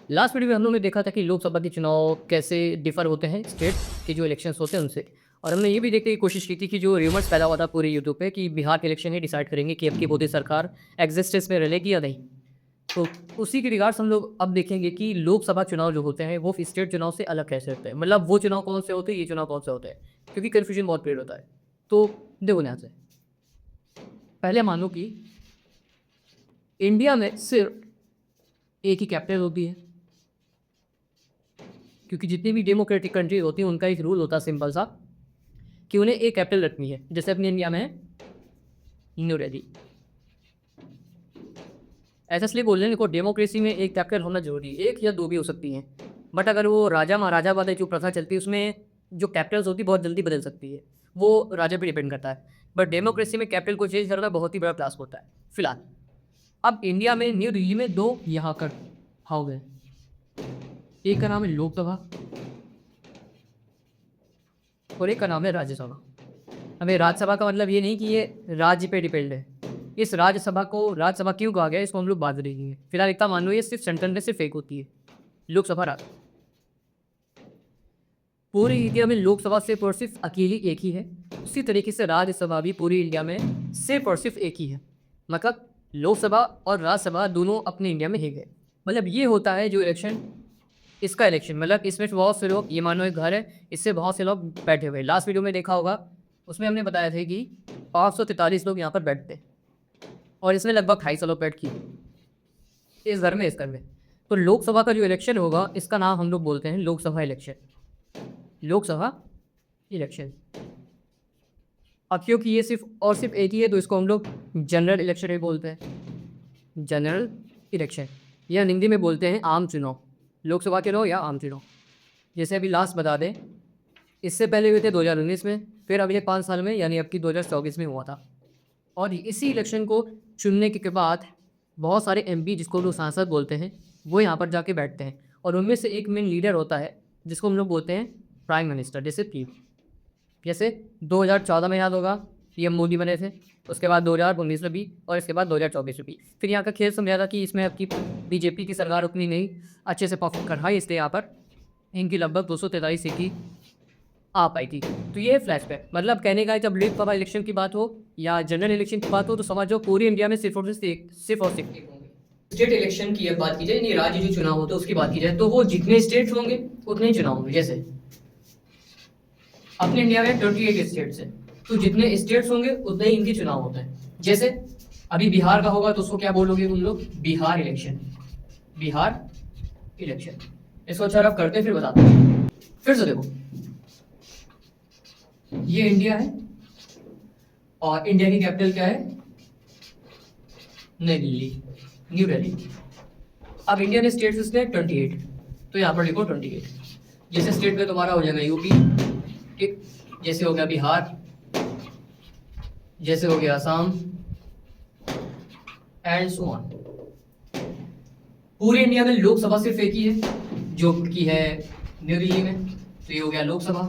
Last video में हम लोग ने देखा था कि लोकसभा के चुनाव कैसे डिफर होते हैं स्टेट के जो इलेक्शंस होते हैं उनसे। और हमने ये भी देखने की कोशिश की थी कि जो र्यूमर्स पैदा हुआ था पूरे यूट्यूब पे कि बिहार के इलेक्शन ही डिसाइड करेंगे कि अब की मोदी सरकार एग्जिस्टेंस में रहेगी या नहीं। तो उसी के रिगार्ड्स हम लोग अब देखेंगे कि लोकसभा चुनाव जो होते हैं वो स्टेट चुनाव से अलग कैसे होते हैं, मतलब वो चुनाव कौन से होते हैं, ये चुनाव कौन से होते हैं, क्योंकि कन्फ्यूजन बहुत क्रिएट होता है। तो देखो यहाँ से पहले मानो कि इंडिया में सिर्फ एक ही कैपिटल होती है, क्योंकि जितनी भी डेमोक्रेटिक कंट्री होती हैं उनका एक रूल होता है सिंपल सा कि उन्हें एक कैपिटल रखनी है। जैसे अपने इंडिया में है न्यू दिल्ली। ऐसा इसलिए बोल रहे हैं, देखो डेमोक्रेसी में एक कैपिटल होना जरूरी है, एक या दो भी हो सकती हैं। बट अगर वो राजा महाराजा वाले जो प्रथा चलती है उसमें जो कैपिटल्स होती है बहुत जल्दी बदल सकती है, वो राजा पे डिपेंड करता है। बट डेमोक्रेसी में कैपिटल को चेंज करना बहुत ही बड़ा टास्क होता है। फिलहाल अब इंडिया में न्यू दिल्ली में दो यहाँ कर हाउस है, एक का नाम है लोकसभा और एक का नाम है राज्यसभा। हमें राज्यसभा का मतलब ये नहीं कि ये राज्य पे डिपेंड है। इस राज्यसभा को राज्यसभा क्यों कहा गया इसको हम लोग बात करेंगे। फिलहाल इतना मान लो ये सिर्फ सेंट्रल में सिर्फ एक होती है लोकसभा राज्य। पूरी इंडिया में लोकसभा सिर्फ और सिर्फ अकेली एक ही है। उसी तरीके से राज्यसभा भी पूरी इंडिया में सिर्फ और सिर्फ एक ही है। मतलब लोकसभा और राज्यसभा दोनों अपने इंडिया में ही गए। मतलब ये होता है जो इलेक्शन, इसका इलेक्शन, मतलब इसमें बहुत से लोग, ये मानो एक घर है, इससे बहुत से लोग बैठे हुए। लास्ट वीडियो में देखा होगा उसमें हमने बताया था कि 543 लोग यहाँ पर बैठते हैं और इसमें लगभग 250 लोग बैठ की इस घर में, इस घर में। तो लोकसभा का जो इलेक्शन होगा इसका नाम हम लोग बोलते हैं लोकसभा इलेक्शन। लोकसभा इलेक्शन। अब क्योंकि ये सिर्फ और सिर्फ एक ही है तो इसको हम लोग जनरल इलेक्शन ही बोलते हैं। जनरल इलेक्शन या हिंदी में बोलते हैं आम चुनाव, लोकसभा के चुनाव या आम चुनाव। जैसे अभी लास्ट बता दें, इससे पहले हुए थे 2019 में, फिर अगले 5 साल में यानी अब की 2024 में हुआ था। और इसी इलेक्शन को चुनने के बाद बहुत सारे एमपी, जिसको लोग सांसद बोलते हैं, वो यहाँ पर जाके बैठते हैं और उनमें से एक मेन लीडर होता है जिसको हम लोग बोलते हैं प्राइम मिनिस्टर। जैसे 2014 में याद होगा पीएम मोदी बने थे, उसके बाद 2019 में भी और इसके बाद 2024 में भी। फिर यहाँ का खेल समझा था कि इसमें आपकी बीजेपी की सरकार उतनी नहीं अच्छे से परफॉर्म कर पाई, इसलिए यहाँ पर इनकी लगभग 243 सीटें आ पाई थी। तो ये फ्लैशबैक, मतलब कहने का है जब लोकसभा इलेक्शन की बात हो या जनरल इलेक्शन की बात हो तो समझो पूरी इंडिया में सिर्फ और सिर्फ होंगे। स्टेट इलेक्शन की बात की जाए, यानी राज्य जो चुनाव होते हैं उसकी बात की जाए, तो वो जितने स्टेट होंगे उतने ही चुनाव होंगे। जैसे अपने इंडिया में 28 स्टेट्स हैं, तो जितने स्टेट्स होंगे उतने ही इनके चुनाव होते हैं। जैसे अभी बिहार का होगा तो उसको क्या बोलोगे तुम लोग? बिहार इलेक्शन। बिहार इलेक्शन। इसको अच्छा रब करते फिर बताते हैं। फिर से देखो, ये इंडिया है और इंडिया की कैपिटल क्या है? नई दिल्ली, न्यू दिल्ली। अब इंडिया ने स्टेट्स इसने 28, तो यहाँ पर लिखो 28। जैसे स्टेट में तुम्हारा हो जाएगा यूपी, ठीक, जैसे हो गया बिहार, जैसे हो गया असम एंड सो ऑन। पूरी इंडिया में लोकसभा सिर्फ एक ही है जो की है न्यू दिल्ली में, तो ये हो गया लोकसभा।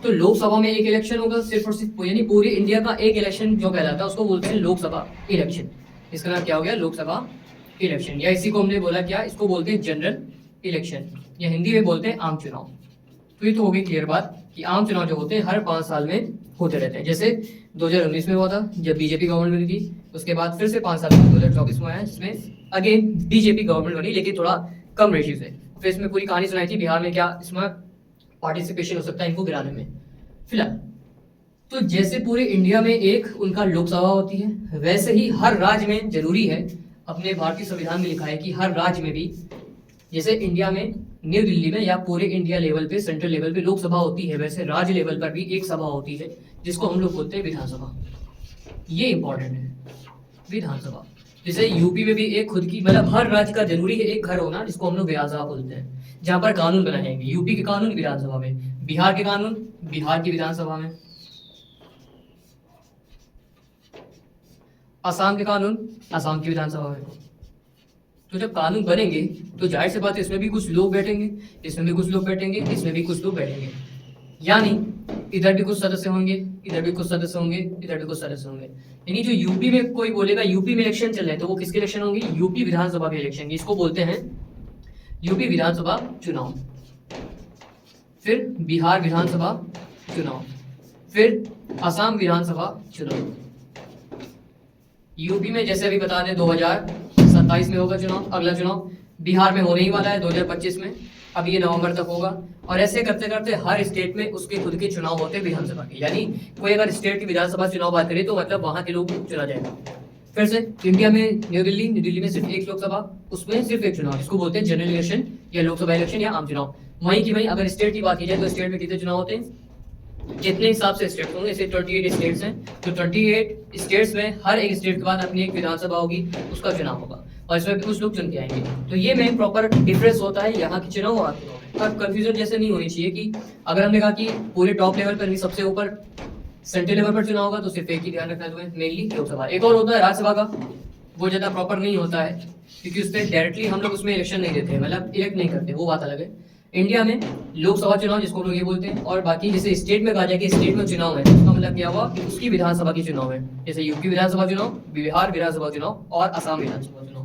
तो लोकसभा में एक इलेक्शन होगा सिर्फ और सिर्फ, यानी पूरी इंडिया का एक इलेक्शन जो कहलाता है उसको बोलते हैं लोकसभा इलेक्शन। इसका नाम क्या हो गया? लोकसभा इलेक्शन। या इसी को हमने बोला क्या, इसको बोलते हैं जनरल इलेक्शन या हिंदी में बोलते हैं आम चुनाव। तो ये तो हो गई क्लियर बात कि आम चुनाव जो होते हैं हर 5 साल में होते रहते हैं। जैसे 2019 में हुआ था जब बीजेपी गवर्नमेंट बनी थी, उसके बाद फिर से 5 साल में 2024 में आया जिसमें अगेन बीजेपी गवर्नमेंट बनी, लेकिन थोड़ा कम रेशियो से। फिर इसमें पूरी कहानी सुनाई थी बिहार में क्या इसमें पार्टिसिपेशन हो सकता है इनको गिराने में। फिलहाल तो जैसे पूरे इंडिया में एक उनका लोकसभा होती है, वैसे ही हर राज्य में जरूरी है, अपने भारतीय संविधान में लिखा है कि हर राज्य में भी, जैसे इंडिया में न्यू दिल्ली में या पूरे इंडिया लेवल पे सेंट्रल लेवल पे लोकसभा होती है, वैसे राज्य लेवल पर भी एक सभा होती है जिसको हम लोग बोलते हैं विधानसभा। ये इंपॉर्टेंट है, विधानसभा। जैसे यूपी में भी एक खुद की, मतलब हर राज्य का जरूरी है एक घर होना जिसको हम लोग विधानसभा बोलते हैं, जहाँ पर कानून बनाए जाएंगे। यूपी के कानून विधानसभा में, बिहार के कानून बिहार की विधानसभा में, असम के कानून असम की विधानसभा में। तो जब कानून बनेंगे तो जाहिर सी बात है इसमें भी कुछ लोग बैठेंगे, इसमें भी कुछ लोग बैठेंगे, इसमें भी कुछ लोग बैठेंगे, यानी इधर भी कुछ सदस्य होंगे, इधर भी कुछ सदस्य होंगे, इधर भी कुछ सदस्य होंगे। यानी जो यूपी में कोई बोलेगा यूपी में इलेक्शन चल रहे हैं तो वो किसके इलेक्शन होंगे? यूपी विधानसभा के इलेक्शन। इसको बोलते हैं यूपी विधानसभा चुनाव, फिर बिहार विधानसभा चुनाव, फिर असम विधानसभा चुनाव। यूपी में जैसे अभी बता दें 2027 में होगा चुनाव, अगला चुनाव। बिहार में होने ही वाला है 2025 में, अब ये नवंबर तक होगा। और ऐसे करते करते हर स्टेट में उसके खुद के चुनाव होते हैं विधानसभा के, यानी कोई अगर स्टेट की विधानसभा चुनाव बात करे तो मतलब वहां के लोग चुना जाएगा। फिर से इंडिया में न्यू दिल्ली में सिर्फ एक लोकसभा, उसमें सिर्फ एक चुनाव, इसको बोलते हैं जनरल इलेक्शन या लोकसभा इलेक्शन या आम चुनाव। वहीं की वहीं अगर स्टेट की बात की जाए तो स्टेट में कितने चुनाव होते हैं, जितने हिसाब से स्टेट होंगे, जैसे 28 स्टेट्स हैं तो 28 स्टेट्स में हर एक स्टेट के बाद अपनी एक विधानसभा होगी, उसका चुनाव होगा और इसमें कुछ लोग चुन के आएंगे। तो ये मेन प्रॉपर डिफरेंस होता है यहाँ की चुनाव और चुनाव में। अब कंफ्यूजन जैसे नहीं होनी चाहिए कि अगर हमने कहा कि पूरे टॉप लेवल पर नहीं, सबसे ऊपर सेंट्रल लेवल पर चुनाव होगा तो सिर्फ एक ही ध्यान रखना है मेनली लोकसभा। एक और होता है राज्यसभा का, वो ज़्यादा प्रॉपर नहीं होता है क्योंकि उस पर डायरेक्टली हम लोग उसमें इलेक्शन नहीं देते, मतलब इलेक्ट नहीं करते, वो बात अलग है। इंडिया में लोकसभा चुनाव जिसको लोग ये बोलते हैं, और बाकी जैसे स्टेट में कहा जाए कि स्टेट में चुनाव है, उसका मतलब क्या हुआ कि उसकी विधानसभा की चुनाव है, जैसे यूपी विधानसभा चुनाव, बिहार विधानसभा चुनाव और असम विधानसभा चुनाव।